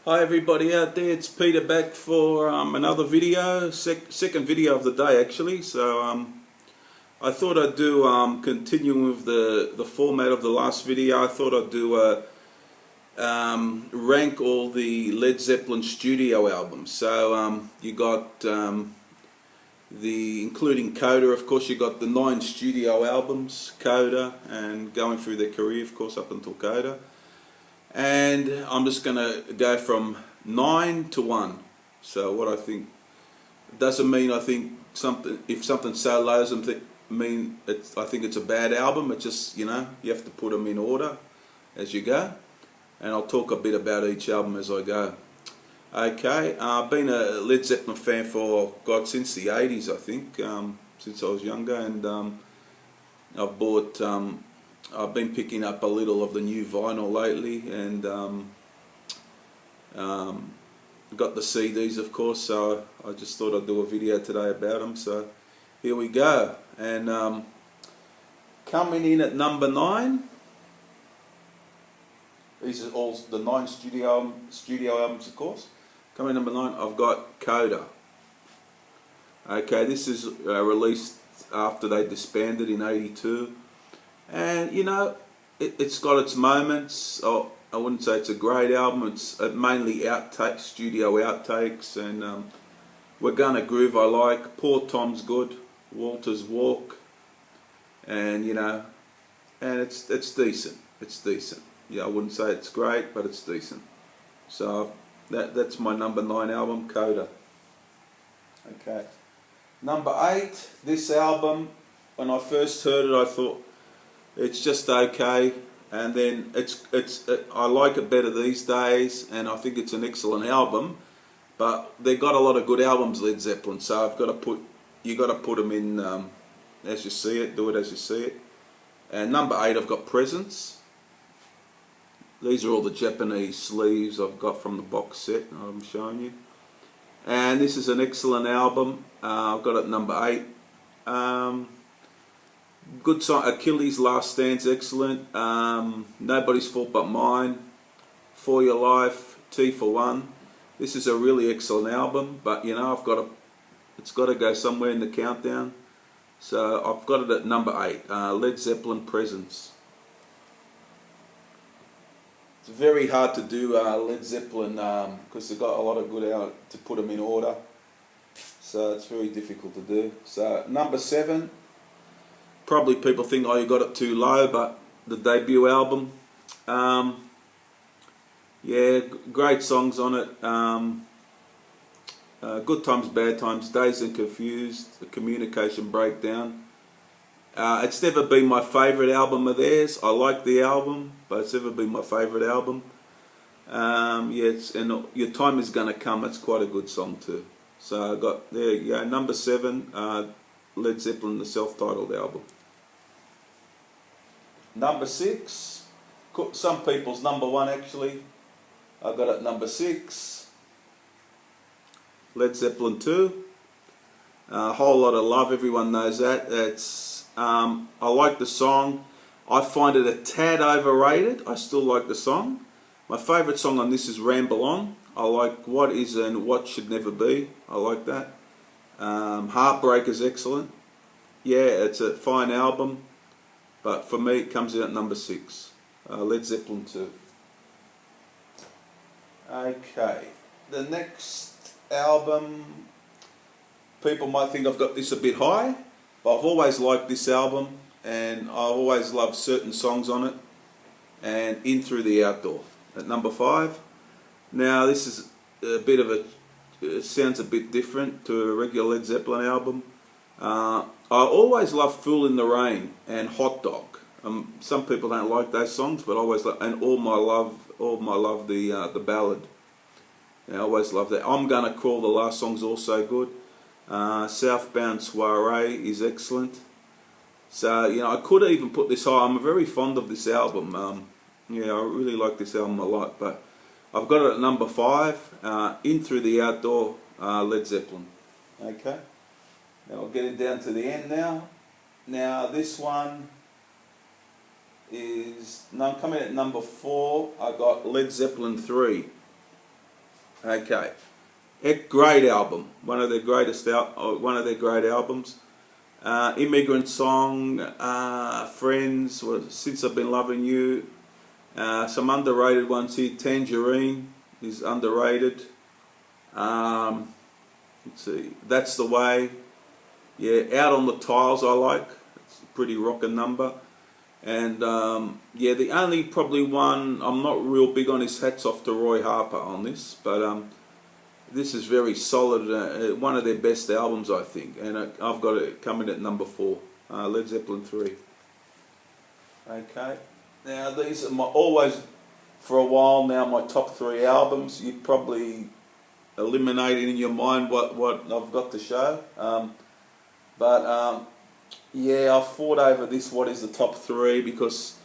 Hi everybody out there, it's Peter back for another video, second video of the day actually. So I thought I'd do, continuing with the format of the last video, I thought I'd do rank all the Led Zeppelin studio albums. So you got, including Coda, of course, you got the 9 studio albums, Coda, and going through their career, of course, up until Coda. And I'm just going to go from 9 to 1. So what I think, it doesn't mean I think something, if something's so low, doesn't mean I think it's a bad album. It's just, you know, you have to put them in order as you go. And I'll talk a bit about each album as I go. Okay, I've been a Led Zeppelin fan for, God, since the 80s I think, since I was younger, and I've bought, I've been picking up a little of the new vinyl lately, and got the CDs of course, so I just thought I'd do a video today about them, so here we go. And coming in at number 9, these are all the 9 studio albums of course. Coming in number 9, I've got Coda. Okay, this is released after they disbanded in '82. And you know, it's got its moments. Oh, I wouldn't say it's a great album. It's mainly outtakes, studio outtakes, and We're Gonna Groove I like. Poor Tom's good. Walter's Walk, and you know, and it's decent. It's decent. Yeah, I wouldn't say it's great, but it's decent. So that's my number 9 album, Coda. Okay, number 8. This album, when I first heard it, I thought, it's just okay, and then I like it better these days, and I think it's an excellent album. But they got a lot of good albums, Led Zeppelin. So you got to put them in as you see it. Do it as you see it. And number 8, I've got Presents. These are all the Japanese sleeves I've got from the box set I'm showing you. And this is an excellent album. I've got it at number 8. Good song, Achilles' Last Stand's excellent. Nobody's Fault But Mine, For Your Life, T for One. This is a really excellent album, but you know, it's got to go somewhere in the countdown. So I've got it at number 8. Led Zeppelin, Presents. It's very hard to do Led Zeppelin because they've got a lot of good out to put them in order. So it's very difficult to do. So number 7. Probably people think, oh, you got it too low, but the debut album, yeah, great songs on it. Good Times, Bad Times, Dazed and Confused, The Communication Breakdown. It's never been my favourite album of theirs. I like the album, but it's never been my favourite album. Yeah, and Your Time Is Gonna Come. That's quite a good song too. So I got, there you go, number 7. Led Zeppelin, the self-titled album. Number 6, some people's number 1 actually. I got it number 6. Led Zeppelin 2. A Whole Lot of Love, everyone knows that. I like the song. I find it a tad overrated. I still like the song. My favourite song on this is Ramble On. I like What Is and What Should Never Be. I like that. Heartbreak is excellent. Yeah, it's a fine album, but for me it comes in at number 6. Led Zeppelin 2. Okay, the next album, people might think I've got this a bit high, but I've always liked this album, and I've always loved certain songs on it. And In Through the Outdoor at number 5. Now this is a bit of a, it sounds a bit different to a regular Led Zeppelin album. I always love Fool in the Rain and Hot Dog. Some people don't like those songs, but I always love, and All My Love, the ballad. Yeah, I always love that. I'm Gonna Crawl, the last song's also good. Southbound Soiree is excellent. So you know, I could even put this high. I'm very fond of this album. Yeah, I really like this album a lot, but I've got it at number 5. In Through the Outdoor, Led Zeppelin. Okay. Now we're getting down to the end now. Now this one is, I'm coming at number 4. I got Led Zeppelin 3. Okay, great album, one of their greatest one of their great albums. Immigrant Song, Friends, Since I've Been Loving You. Some underrated ones here. Tangerine is underrated. Let's see, That's the Way. Yeah, Out on the Tiles I like. It's a pretty rocking number. And yeah, the only probably one I'm not real big on is Hats Off to Roy Harper on this, but this is very solid. One of their best albums, I think, and I've got it coming at number 4. Led Zeppelin 3. Okay, now these are always for a while now my top 3 albums. You probably eliminated in your mind what I've got to show. Yeah, I fought over this. What is the top 3? Because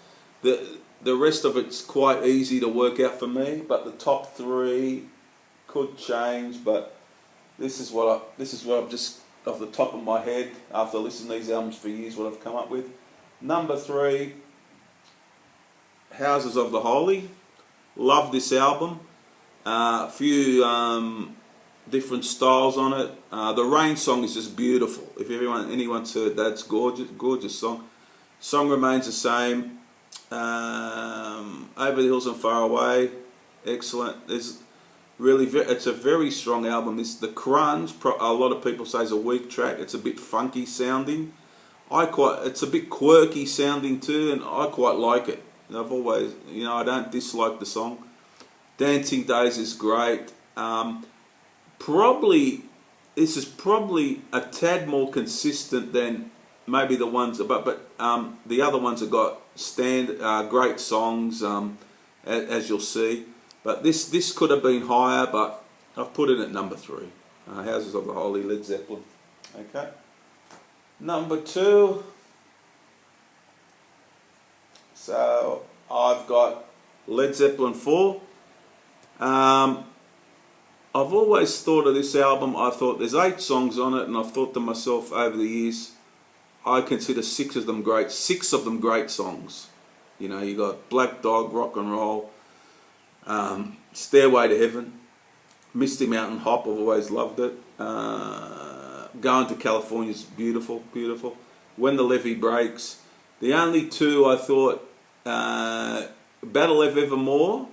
the rest of it's quite easy to work out for me. But the top 3 could change. But this is what I've just off the top of my head after listening to these albums for years. What I've come up with. Number 3, Houses of the Holy. Love this album. A few different styles on it. The Rain song is just beautiful. If anyone's heard that, it's gorgeous song. Song remains the same. Over the Hills and Far Away, excellent. It's a very strong album. The Crunch, a lot of people say is a weak track. It's a bit funky sounding. It's a bit quirky sounding too, and I quite like it. I've always, I don't dislike the song. Dancing Days is great. This is probably a tad more consistent than maybe the ones, but the other ones have got great songs, as you'll see. But this could have been higher, but I've put it at number 3. Houses of the Holy, Led Zeppelin. Okay. Number 2. So I've got Led Zeppelin 4. I've always thought of this album, I thought there's 8 songs on it, and I've thought to myself over the years, I consider 6 of them great songs. You got Black Dog, Rock and Roll, Stairway to Heaven, Misty Mountain Hop, I've always loved it. Going to California is beautiful, beautiful. When the Levee Breaks. The only 2 I thought, Battle of Evermore,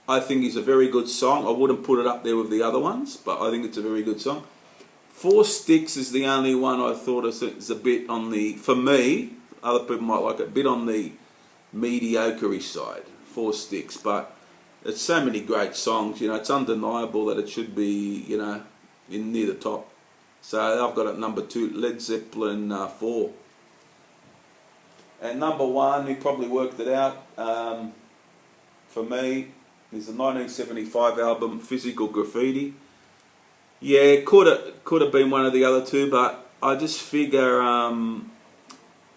I think is a very good song. I wouldn't put it up there with the other ones, but I think it's a very good song. 4 Sticks is the only one I thought is a bit on the, for me, other people might like it, a bit on the mediocre side, 4 Sticks, but it's so many great songs, it's undeniable that it should be, in near the top. So I've got it number 2, Led Zeppelin 4. And number 1, you probably worked it out, for me, is the 1975 album Physical Graffiti. Yeah, it could have been one of the other 2, but I just figure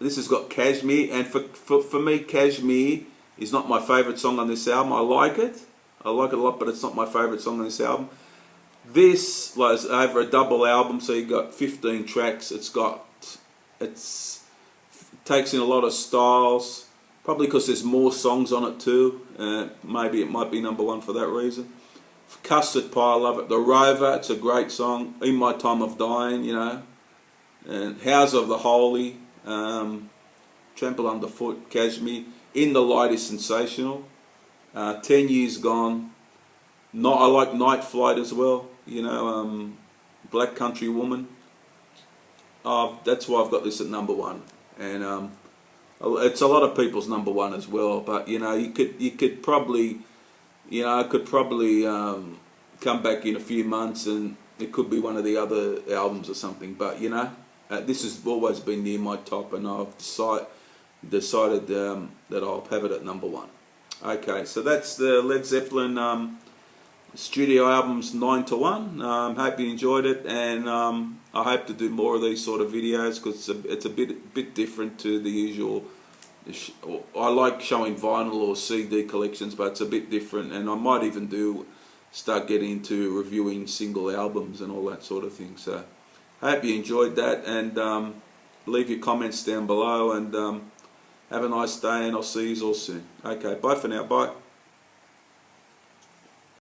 this has got Kashmir, and for me, Kashmir is not my favourite song on this album. I like it a lot, but it's not my favourite song on this album. This was over a double album, so you got 15 tracks. It takes in a lot of styles. Probably because there's more songs on it too. Maybe it might be number 1 for that reason. Custard Pie, I love it. The Rover, it's a great song. In My Time of Dying, And House of the Holy, Trample Underfoot, Kashmir. In the Light is sensational. 10 Years Gone. I like Night Flight as well. Black Country Woman. That's why I've got this at number 1. And it's a lot of people's number 1 as well, but you could probably, I could probably come back in a few months and it could be one of the other albums or something. But this has always been near my top, and I've decided that I'll have it at number 1. Okay, so that's the Led Zeppelin studio albums 9 to 1. Hope you enjoyed it, and I hope to do more of these sort of videos because it's a bit different to the usual. I like showing vinyl or CD collections, but it's a bit different, and I might even start getting into reviewing single albums and all that sort of thing. So I hope you enjoyed that, and leave your comments down below, and have a nice day, and I'll see you all soon. Okay, bye for now, bye.